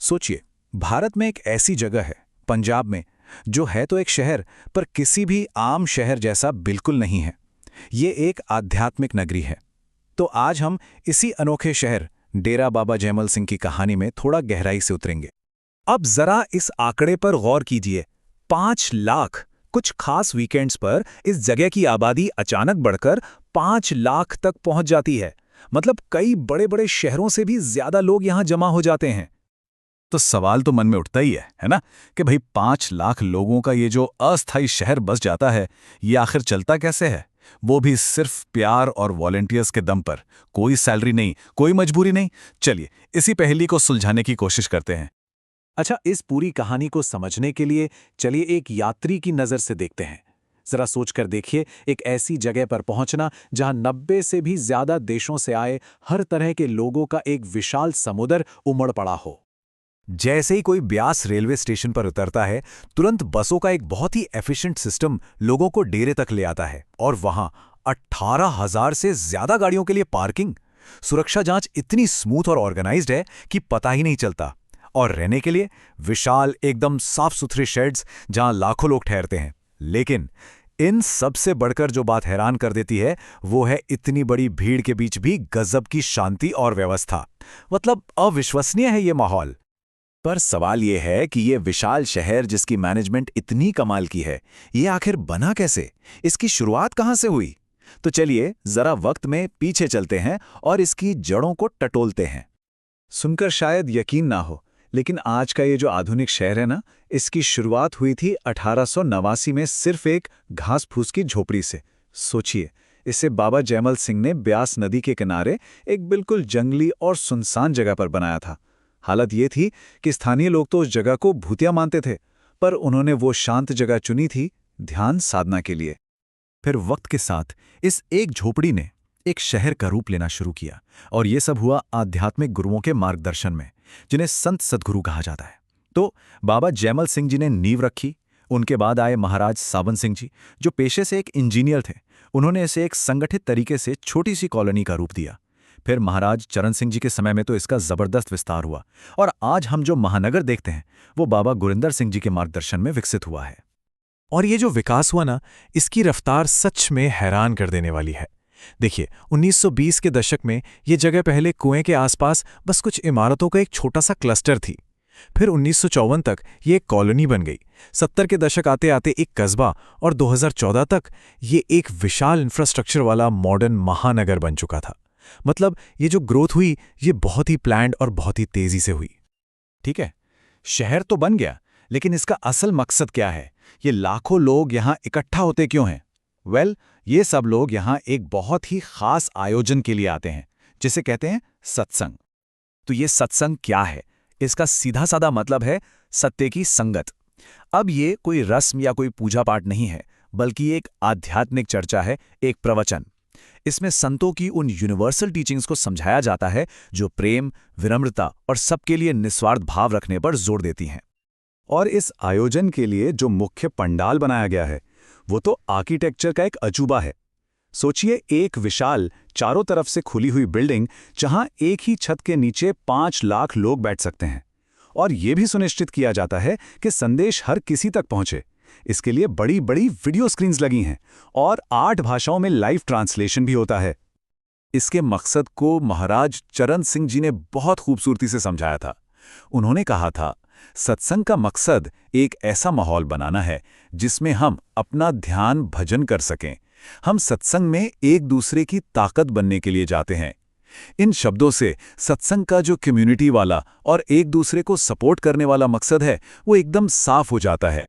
सोचिए, भारत में एक ऐसी जगह है, पंजाब में, जो है तो एक शहर, पर किसी भी आम शहर जैसा बिल्कुल नहीं है। ये एक आध्यात्मिक नगरी है। तो आज हम इसी अनोखे शहर डेरा बाबा जैमल सिंह की कहानी में थोड़ा गहराई से उतरेंगे। अब जरा इस आंकड़े पर गौर कीजिए, 5 लाख। कुछ खास वीकेंड्स पर इस जगह की आबादी अचानक बढ़कर 5 लाख तक पहुंच जाती है। मतलब कई बड़े बड़े शहरों से भी ज्यादा लोग यहां जमा हो जाते हैं। तो सवाल तो मन में उठता ही है ना, कि भाई 5 लाख लोगों का ये जो अस्थायी शहर बस जाता है, ये आखिर चलता कैसे है? वो भी सिर्फ प्यार और वॉलंटियर्स के दम पर। कोई सैलरी नहीं, कोई मजबूरी नहीं। चलिए इसी पहेली को सुलझाने की कोशिश करते हैं। अच्छा, इस पूरी कहानी को समझने के लिए चलिए एक यात्री की नज़र से देखते हैं। जरा सोचकर देखिए, एक ऐसी जगह पर पहुंचना जहां 90 से भी ज्यादा देशों से आए हर तरह के लोगों का एक विशाल समुद्र उमड़ पड़ा हो। जैसे ही कोई ब्यास रेलवे स्टेशन पर उतरता है, तुरंत बसों का एक बहुत ही एफिशिएंट सिस्टम लोगों को डेरे तक ले आता है, और वहां 18,000 से ज्यादा गाड़ियों के लिए पार्किंग। सुरक्षा जांच इतनी स्मूथ और ऑर्गेनाइज्ड है कि पता ही नहीं चलता। और रहने के लिए विशाल एकदम साफ सुथरे शेड्स जहां लाखों लोग ठहरते हैं। लेकिन इन सबसे बढ़कर जो बात हैरान कर देती है, वो है इतनी बड़ी भीड़ के बीच भी गजब की शांति और व्यवस्था। मतलब अविश्वसनीय है ये माहौल। पर सवाल ये है कि ये विशाल शहर जिसकी मैनेजमेंट इतनी कमाल की है, ये आखिर बना कैसे? इसकी शुरुआत कहां से हुई? तो चलिए जरा वक्त में पीछे चलते हैं और इसकी जड़ों को टटोलते हैं। सुनकर शायद यकीन ना हो, लेकिन आज का ये जो आधुनिक शहर है ना, इसकी शुरुआत हुई थी 1889 में सिर्फ एक घास फूस की झोपड़ी से। सोचिए, इसे बाबा जैमल सिंह ने ब्यास नदी के किनारे एक बिल्कुल जंगली और सुनसान जगह पर बनाया था। हालत ये थी कि स्थानीय लोग तो उस जगह को भूतिया मानते थे, पर उन्होंने वो शांत जगह चुनी थी ध्यान साधना के लिए। फिर वक्त के साथ इस एक झोपड़ी ने एक शहर का रूप लेना शुरू किया, और ये सब हुआ आध्यात्मिक गुरुओं के मार्गदर्शन में, जिन्हें संत सद्गुरु कहा जाता है। तो बाबा जैमल सिंह जी ने नींव रखी। उनके बाद आए महाराज सावन सिंह जी, जो पेशे से एक इंजीनियर थे। उन्होंने इसे एक संगठित तरीके से छोटी सी कॉलोनी का रूप दिया। फिर महाराज चरण सिंह जी के समय में तो इसका जबरदस्त विस्तार हुआ, और आज हम जो महानगर देखते हैं, वो बाबा गुरिंदर सिंह जी के मार्गदर्शन में विकसित हुआ है। और ये जो विकास हुआ ना, इसकी रफ्तार सच में हैरान कर देने वाली है। देखिए, 1920 के दशक में ये जगह पहले कुएं के आसपास बस कुछ इमारतों का एक छोटा सा क्लस्टर थी। फिर 1954 तक ये एक कॉलोनी बन गई। 70 के दशक आते आते एक कस्बा, और 2014 तक ये एक विशाल इंफ्रास्ट्रक्चर वाला मॉडर्न महानगर बन चुका था। मतलब ये जो ग्रोथ हुई, ये बहुत ही प्लान्ड और बहुत ही तेजी से हुई। ठीक है, शहर तो बन गया, लेकिन इसका असल मकसद क्या है? ये लाखों लोग यहाँ इकट्ठा होते क्यों हैं? ये सब लोग यहाँ एक बहुत ही खास आयोजन के लिए आते हैं, जिसे कहते हैं सत्संग। तो ये सत्संग क्या है? इसका सीधा साधा मतलब है सत्य की संगत। अब ये कोई रस्म या कोई पूजा पाठ नहीं है, बल्कि एक आध्यात्मिक चर्चा है, एक प्रवचन। इसमें संतों की उन यूनिवर्सल टीचिंग्स को समझाया जाता है, जो प्रेम, विनम्रता और सबके लिए निस्वार्थ भाव रखने पर जोर देती हैं। और इस आयोजन के लिए जो मुख्य पंडाल बनाया गया है, वो तो आर्किटेक्चर का एक अजूबा है। सोचिए, एक विशाल चारों तरफ से खुली हुई बिल्डिंग, जहां एक ही छत के नीचे 5 लाख लोग बैठ सकते हैं। और ये भी सुनिश्चित किया जाता है कि संदेश हर किसी तक पहुंचे। इसके लिए बड़ी बड़ी वीडियो स्क्रीन्स लगी हैं, और 8 भाषाओं में लाइव ट्रांसलेशन भी होता है। इसके मकसद को महाराज चरण सिंह जी ने बहुत खूबसूरती से समझाया था। उन्होंने कहा था, सत्संग का मकसद एक ऐसा माहौल बनाना है जिसमें हम अपना ध्यान भजन कर सकें। हम सत्संग में एक दूसरे की ताकत बनने के लिए जाते हैं। इन शब्दों से सत्संग का जो कम्युनिटी वाला और एक दूसरे को सपोर्ट करने वाला मकसद है, वो एकदम साफ हो जाता है।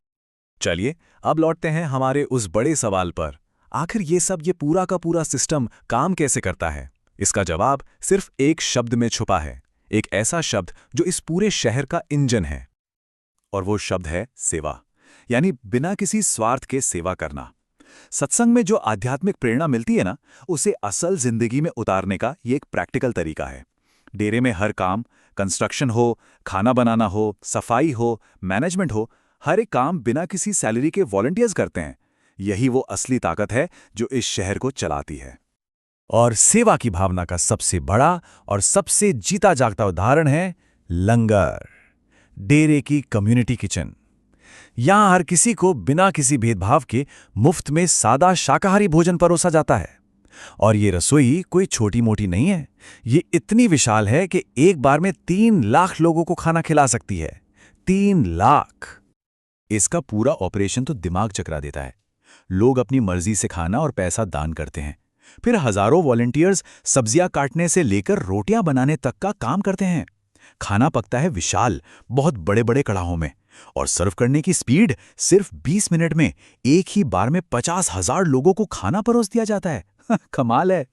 चलिए अब लौटते हैं हमारे उस बड़े सवाल पर। आखिर ये पूरा का पूरा सिस्टम काम कैसे करता है? इसका जवाब सिर्फ एक शब्द में छुपा है, एक ऐसा शब्द जो इस पूरे शहर का इंजन है। और वो शब्द है सेवा, यानी बिना किसी स्वार्थ के सेवा करना। सत्संग में जो आध्यात्मिक प्रेरणा मिलती है ना, उसे असल जिंदगी में उतारने का ये एक प्रैक्टिकल तरीका है। डेरे में हर काम, कंस्ट्रक्शन हो, खाना बनाना हो, सफाई हो, मैनेजमेंट हो, हर एक काम बिना किसी सैलरी के वॉलंटियर्स करते हैं। यही वो असली ताकत है जो इस शहर को चलाती है। और सेवा की भावना का सबसे बड़ा और सबसे जीता जागता उदाहरण है लंगर। डेरे की कम्युनिटी किचन। यहाँ हर किसी को बिना किसी भेदभाव के मुफ्त में सादा शाकाहारी भोजन परोसा जाता है। और ये रसोई कोई छोटी मोटी नहीं है, ये इतनी विशाल है कि एक बार में 3 लाख लोगों को खाना खिला सकती है। 3 लाख! इसका पूरा ऑपरेशन तो दिमाग चकरा देता है। लोग अपनी मर्जी से खाना और पैसा दान करते हैं। फिर हजारों वॉलंटियर्स सब्जियां काटने से लेकर रोटियां बनाने तक का काम करते हैं। खाना पकता है विशाल, बहुत बड़े बड़े कड़ाहों में, और सर्व करने की स्पीड सिर्फ 20 मिनट में एक ही बार में 50,000 लोगों को खाना परोस दिया जाता है। कमाल है।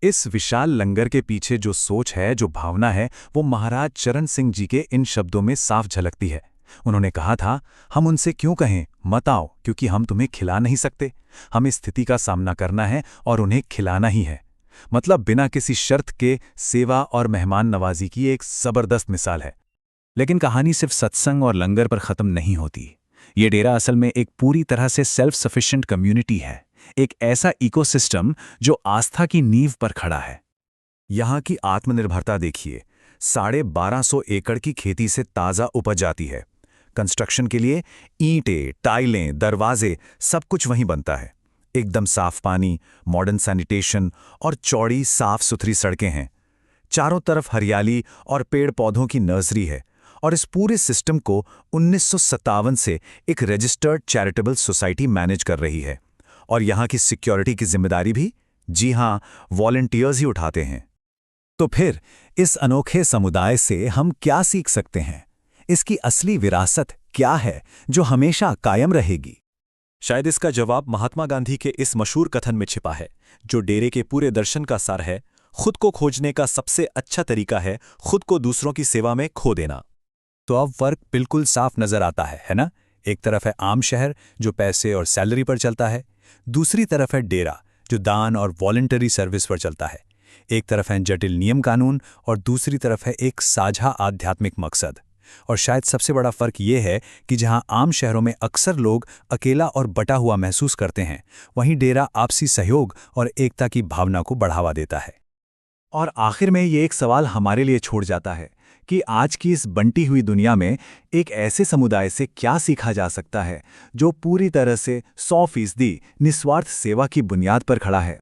इस विशाल लंगर के पीछे जो सोच है, जो भावना है, वो महाराज चरण सिंह जी के इन शब्दों में साफ झलकती है। उन्होंने कहा था, हम उनसे क्यों कहें मत आओ, क्योंकि हम तुम्हें खिला नहीं सकते। हमें स्थिति का सामना करना है और उन्हें खिलाना ही है। मतलब बिना किसी शर्त के सेवा और मेहमान नवाजी की एक जबरदस्त मिसाल है। लेकिन कहानी सिर्फ सत्संग और लंगर पर खत्म नहीं होती। ये डेरा असल में एक पूरी तरह से सेल्फ सफिशिएंट कम्युनिटी है, एक ऐसा इकोसिस्टम जो आस्था की नींव पर खड़ा है। यहाँ की आत्मनिर्भरता देखिए, 1250 एकड़ की खेती से ताज़ा उपज जाती है। कंस्ट्रक्शन के लिए ईंटें, टाइलें, दरवाजे सब कुछ वहीं बनता है। एकदम साफ पानी, मॉडर्न सैनिटेशन और चौड़ी साफ सुथरी सड़कें हैं। चारों तरफ हरियाली और पेड़ पौधों की नर्सरी है। और इस पूरे सिस्टम को 1957 से एक रजिस्टर्ड चैरिटेबल सोसाइटी मैनेज कर रही है। और यहाँ की सिक्योरिटी की जिम्मेदारी भी, जी हां, वॉलंटियर्स ही उठाते हैं। तो फिर इस अनोखे समुदाय से हम क्या सीख सकते हैं? इसकी असली विरासत क्या है जो हमेशा कायम रहेगी? शायद इसका जवाब महात्मा गांधी के इस मशहूर कथन में छिपा है, जो डेरे के पूरे दर्शन का सार है। खुद को खोजने का सबसे अच्छा तरीका है खुद को दूसरों की सेवा में खो देना। तो अब फर्क बिल्कुल साफ नजर आता है ना? एक तरफ है आम शहर जो पैसे और सैलरी पर चलता है, दूसरी तरफ है डेरा जो दान और वॉलंटरी सर्विस पर चलता है। एक तरफ है जटिल नियम कानून और दूसरी तरफ है एक साझा आध्यात्मिक मकसद। और शायद सबसे बड़ा फर्क ये है कि जहां आम शहरों में अक्सर लोग अकेला और बटा हुआ महसूस करते हैं, वहीं डेरा आपसी सहयोग और एकता की भावना को बढ़ावा देता है। और आखिर में ये एक सवाल हमारे लिए छोड़ जाता है कि आज की इस बंटी हुई दुनिया में एक ऐसे समुदाय से क्या सीखा जा सकता है जो पूरी तरह से 100% निस्वार्थ सेवा की बुनियाद पर खड़ा है।